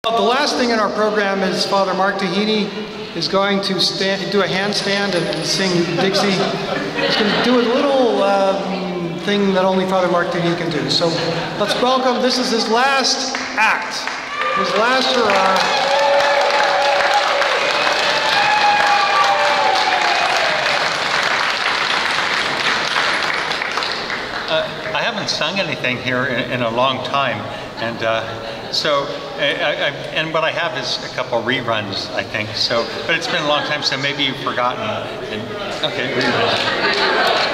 The last thing in our program is Father Mark Taheny is going to do a handstand and sing Dixie. He's going to do a little thing that only Father Mark Taheny can do. So let's welcome, this is his last act, his last hurrah. I haven't sung anything here in a long time, and and what I have is a couple reruns, I think. So, but it's been a long time, so maybe you've forgotten. Okay, reruns.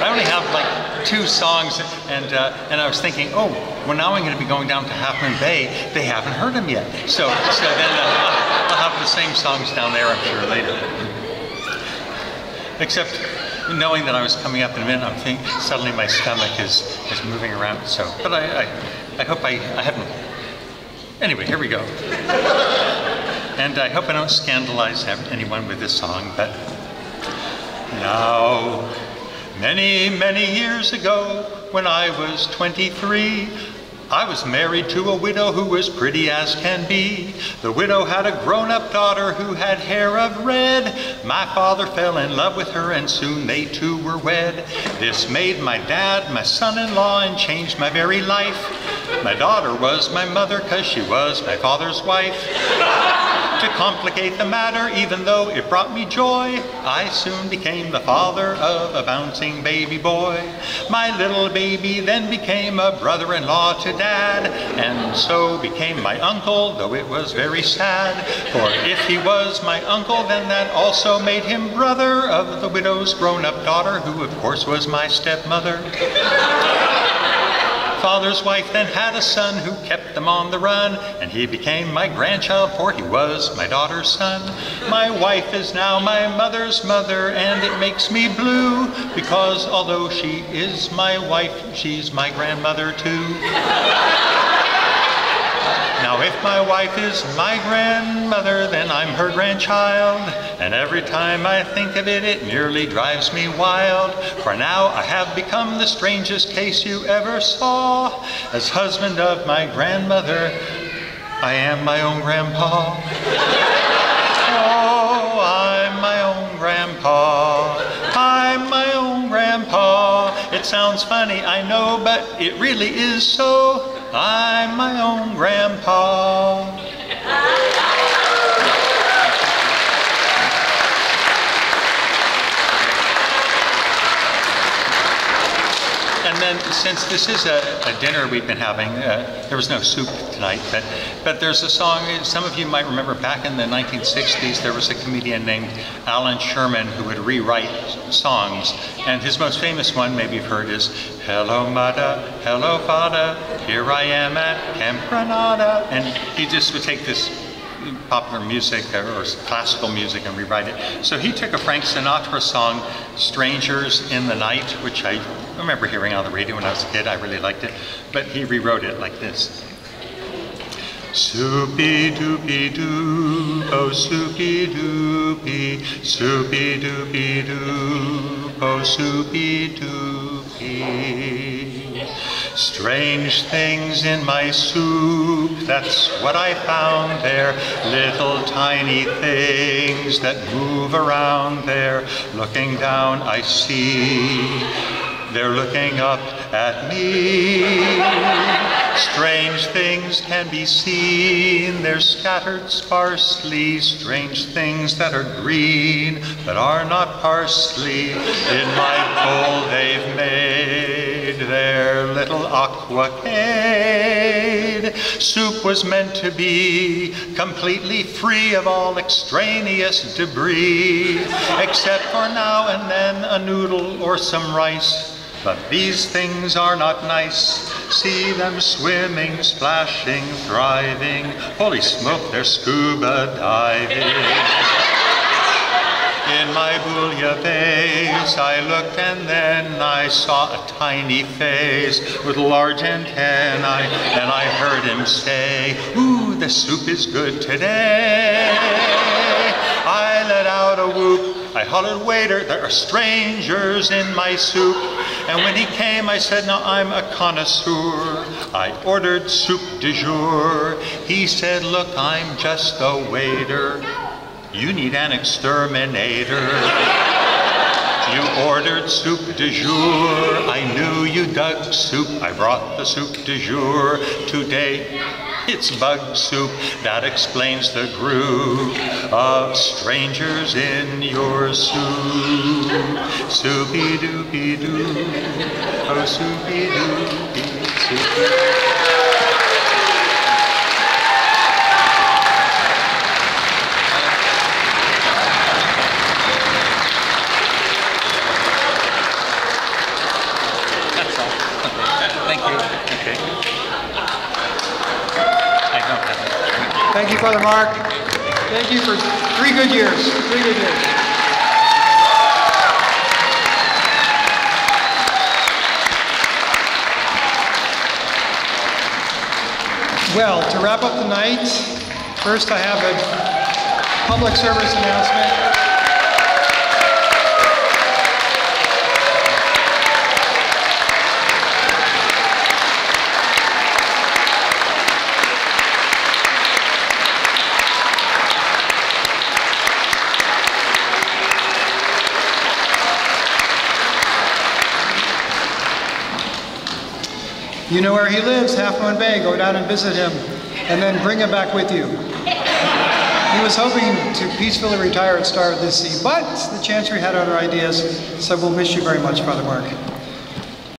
I only have like 2 songs, and I was thinking, oh, well now I'm going to be going down to Half Moon Bay. They haven't heard them yet, so then I'll have the same songs down there, I'm sure, later. Except, knowing that I was coming up in a minute, I'm thinking suddenly my stomach is moving around. So, but I hope I haven't. Anyway, here we go. And I hope I don't scandalize anyone with this song. But now, many, many years ago, when I was 23, I was married to a widow who was pretty as can be. The widow had a grown-up daughter who had hair of red. My father fell in love with her and soon they two were wed. This made my dad my son-in-law and changed my very life. My daughter was my mother 'cause she was my father's wife. To complicate the matter, even though it brought me joy, I soon became the father of a bouncing baby boy. My little baby then became a brother-in-law to Dad, and so became my uncle, though it was very sad. For if he was my uncle, then that also made him brother of the widow's grown-up daughter, who of course was my stepmother. Father's wife then had a son who kept them on the run, and he became my grandchild, for he was my daughter's son. My wife is now my mother's mother, and it makes me blue, because although she is my wife, she's my grandmother too. Now if my wife is my grandmother, then I'm her grandchild, and every time I think of it, it nearly drives me wild. For now I have become the strangest case you ever saw. As husband of my grandmother, I am my own grandpa. Oh, I'm my own grandpa. I'm my own grandpa. It sounds funny, I know, but it really is so. I'm my own grandpa. And then, since this is a dinner we've been having, there was no soup tonight, but there's a song, some of you might remember back in the 1960s, there was a comedian named Alan Sherman who would rewrite songs, and his most famous one, maybe you've heard, is "Hello Mudda, hello Fada, here I am at Camp Granada," and he just would take this popular music or classical music and rewrite it. So he took a Frank Sinatra song, "Strangers in the Night," which I remember hearing on the radio when I was a kid. I really liked it, but he rewrote it like this. Soupy doopy doo, oh soupy doopy, soupy doopy doo, oh soupy doopy. Strange things in my soup, that's what I found there. Little tiny things that move around there. Looking down I see, they're looking up at me. Strange things can be seen, they're scattered sparsely. Strange things that are green, but are not parsley. In my bowl they've made their little aquacade. Soup was meant to be completely free of all extraneous debris, except for now and then a noodle or some rice. But these things are not nice. See them swimming, splashing, thriving. Holy smoke, they're scuba diving. In my bouillabaisse I looked and then I saw a tiny face with large antennae, and I heard him say, "Ooh, the soup is good today." I let out a whoop. I hollered, "Waiter, there are strangers in my soup." And when he came, I said, now I'm a connoisseur. I ordered soup du jour. He said, look, I'm just a waiter. You need an exterminator. You ordered soup du jour. I knew you dug soup. I brought the soup du jour. Today, it's bug soup. That explains the group of strangers in your soup. Soupy doopy doo. Oh, soupy doopy, soupy. Thank you. Okay. I don't have it. Thank you, Father Mark. Thank you for 3 good years. 3 good years. Well, to wrap up the night, first I have a public service announcement. You know where he lives, Half Moon Bay. Go down and visit him, and then bring him back with you. He was hoping to peacefully retire at Star of this Sea, but the Chancery had other ideas, so we'll miss you very much, Father Mark.